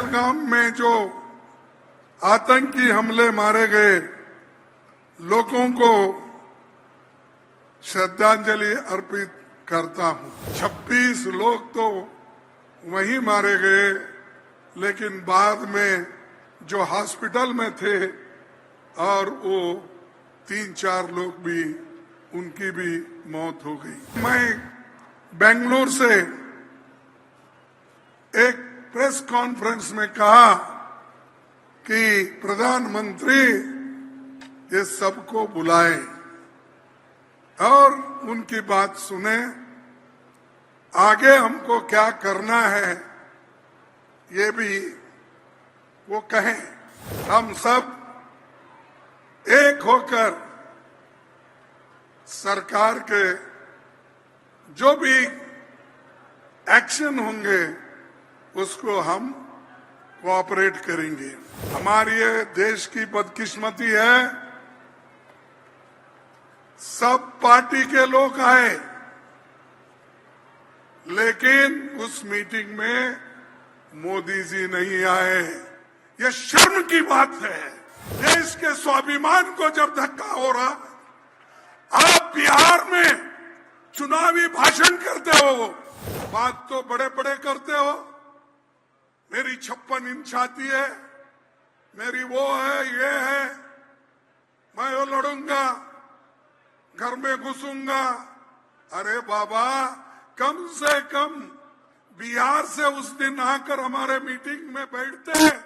पहलगाम में जो आतंकी हमले मारे गए लोगों को श्रद्धांजलि अर्पित करता हूं। 26 लोग तो वहीं मारे गए, लेकिन बाद में जो हॉस्पिटल में थे और वो 3-4 लोग भी, उनकी भी मौत हो गई। मैं बेंगलुरु से एक प्रेस कॉन्फ्रेंस में कहा कि प्रधानमंत्री ये सबको बुलाए और उनकी बात सुने, आगे हमको क्या करना है ये भी वो कहें। हम सब एक होकर सरकार के जो भी एक्शन होंगे उसको हम कोऑपरेट करेंगे। हमारी ये देश की बदकिस्मती है, सब पार्टी के लोग आए, लेकिन उस मीटिंग में मोदी जी नहीं आए। ये शर्म की बात है। देश के स्वाभिमान को जब धक्का हो रहा, आप बिहार में चुनावी भाषण करते हो, बात तो बड़े बड़े करते हो, मेरी 56 इंच छाती है, मेरी वो है, ये है, मैं वो लड़ूंगा, घर में घुसूंगा। अरे बाबा, कम से कम बिहार से उस दिन आकर हमारे मीटिंग में बैठते हैं।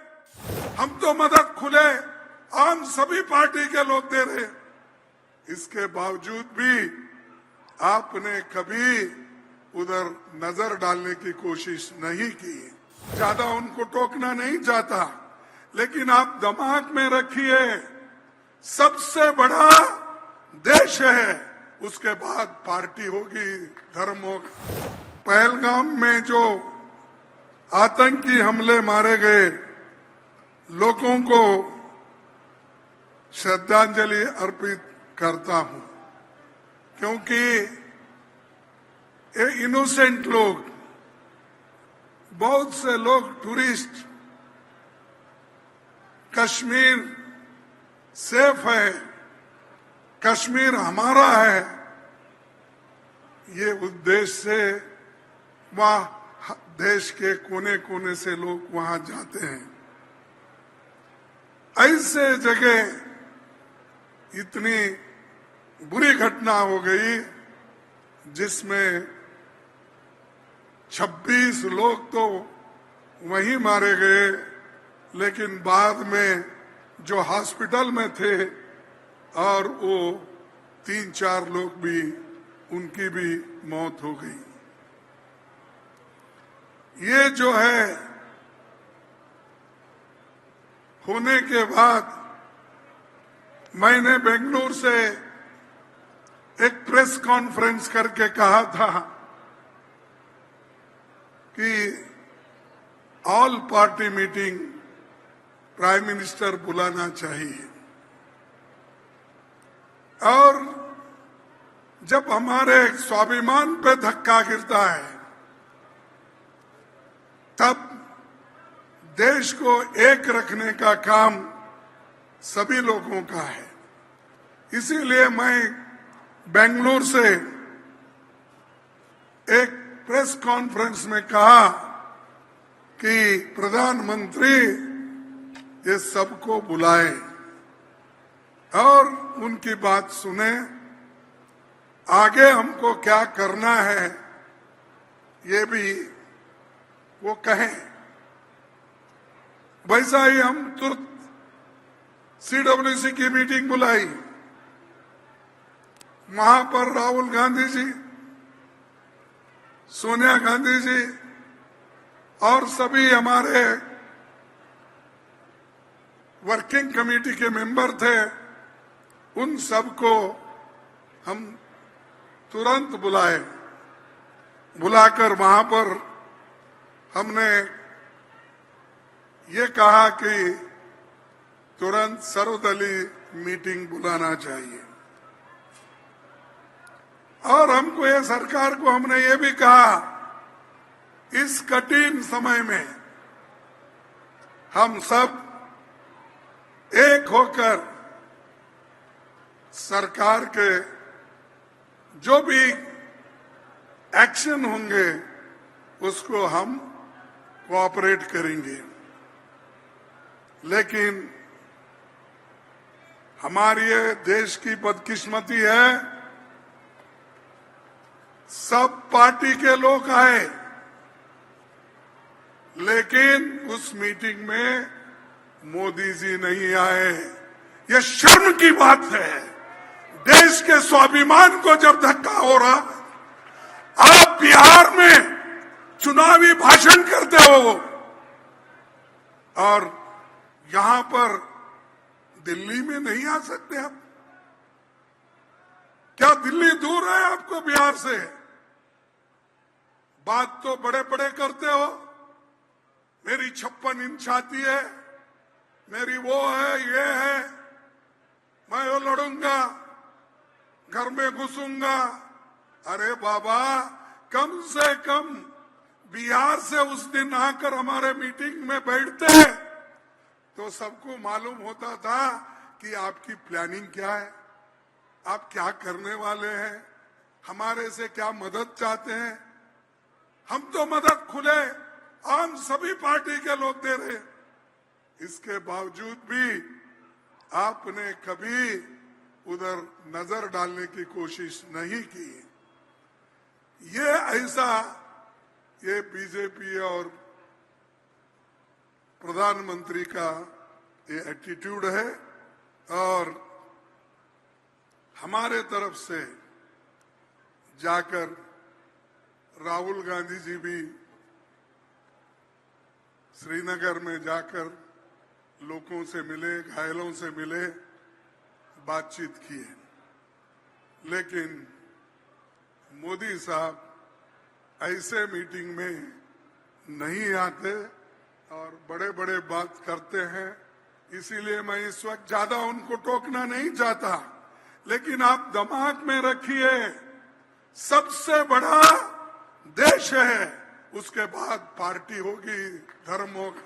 हम तो मदद खुले आम सभी पार्टी के लोग दे रहे, इसके बावजूद भी आपने कभी उधर नजर डालने की कोशिश नहीं की। ज्यादा उनको टोकना नहीं चाहता, लेकिन आप दिमाग में रखिए, सबसे बड़ा देश है, उसके बाद पार्टी होगी, धर्म होगा। पहलगाम में जो आतंकी हमले मारे गए लोगों को श्रद्धांजलि अर्पित करता हूं, क्योंकि ये इनोसेंट लोग, बहुत से लोग टूरिस्ट, कश्मीर सेफ है, कश्मीर हमारा है, ये उद्देश्य से वहां देश के कोने कोने से लोग वहां जाते हैं। ऐसे जगह इतनी बुरी घटना हो गई जिसमें 26 लोग तो वहीं मारे गए, लेकिन बाद में जो हॉस्पिटल में थे और वो 3-4 लोग भी, उनकी भी मौत हो गई। ये जो है होने के बाद मैंने बेंगलुरु से एक प्रेस कॉन्फ्रेंस करके कहा था कि all party meeting prime minister बुलाना चाहिए। और जब हमारे स्वाभिमान पे धक्का गिरता है, तब देश को एक रखने का काम सभी लोगों का है। इसीलिए मैं बेंगलुरु से एक प्रेस कॉन्फ्रेंस में कहा कि प्रधानमंत्री ये सबको बुलाए और उनकी बात सुने, आगे हमको क्या करना है ये भी वो कहें। वैसा ही हम तुरंत CWC की मीटिंग बुलाई। वहां पर राहुल गांधी जी, सोनिया गांधी जी और सभी हमारे वर्किंग कमेटी के मेंबर थे, उन सबको हम तुरंत बुलाए। बुलाकर वहां पर हमने ये कहा कि तुरंत सर्वदलीय मीटिंग बुलाना चाहिए। और हमको ये सरकार को हमने ये भी कहा, इस कठिन समय में हम सब एक होकर सरकार के जो भी एक्शन होंगे उसको हम कोऑपरेट करेंगे। लेकिन हमारी ये देश की बदकिस्मती है, सब पार्टी के लोग आए, लेकिन उस मीटिंग में मोदी जी नहीं आए। यह शर्म की बात है। देश के स्वाभिमान को जब धक्का हो रहा, आप बिहार में चुनावी भाषण करते हो और यहां पर दिल्ली में नहीं आ सकते आप? क्या दिल्ली दूर है आपको बिहार से? बात तो बड़े बड़े करते हो, मेरी 56 इंच छाती है, मेरी वो है, ये है, मैं वो लड़ूंगा, घर में घुसूंगा। अरे बाबा, कम से कम बिहार से उस दिन आकर हमारे मीटिंग में बैठते हैं तो सबको मालूम होता था कि आपकी प्लानिंग क्या है, आप क्या करने वाले हैं, हमारे से क्या मदद चाहते हैं। हम तो मदद खुले आम सभी पार्टी के लोग दे रहे, इसके बावजूद भी आपने कभी उधर नजर डालने की कोशिश नहीं की। ये बीजेपी और प्रधानमंत्री का ये एटीट्यूड है। और हमारे तरफ से जाकर राहुल गांधी जी भी श्रीनगर में जाकर लोगों से मिले, घायलों से मिले, बातचीत किए। लेकिन मोदी साहब ऐसे मीटिंग में नहीं आते और बड़े बड़े बात करते हैं। इसीलिए मैं इस वक्त ज्यादा उनको टोकना नहीं चाहता, लेकिन आप दिमाग में रखिए, सबसे बड़ा देश है, उसके बाद पार्टी होगी, धर्म होगा।